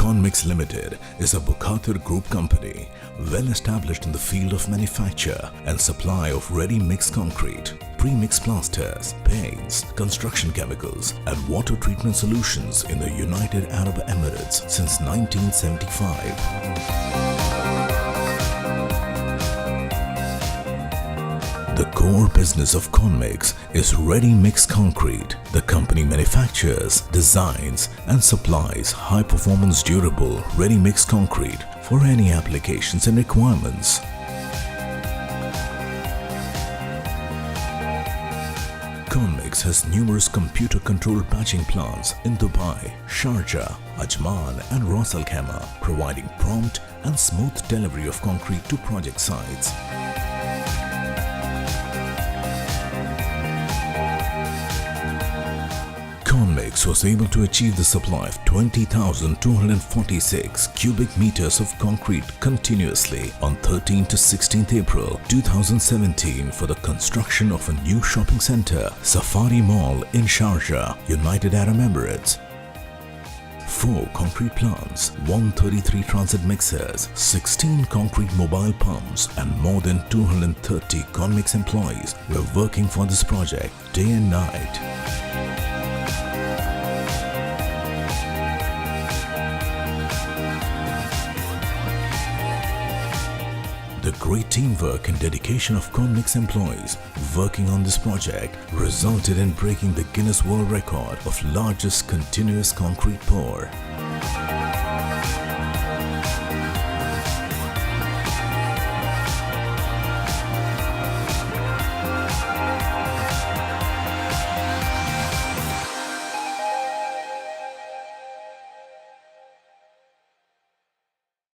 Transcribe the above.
Conmix Limited is a Bukhatir Group company well established in the field of manufacture and supply of ready-mix concrete, pre-mixed plasters, paints, construction chemicals and water treatment solutions in the United Arab Emirates since 1975. The core business of Conmix is ready-mix concrete. The company manufactures, designs and supplies high-performance durable ready-mix concrete for any applications and requirements. Conmix has numerous computer-controlled patching plants in Dubai, Sharjah, Ajman and Ras Al Khaimah, providing prompt and smooth delivery of concrete to project sites. Conmix was able to achieve the supply of 20,246 cubic meters of concrete continuously on 13th to 16th April 2017 for the construction of a new shopping center, Safari Mall in Sharjah, United Arab Emirates. 4 concrete plants, 133 transit mixers, 16 concrete mobile pumps and more than 230 Conmix employees were working for this project day and night. The great teamwork and dedication of Conmix employees working on this project resulted in breaking the Guinness World Record of largest continuous concrete pour.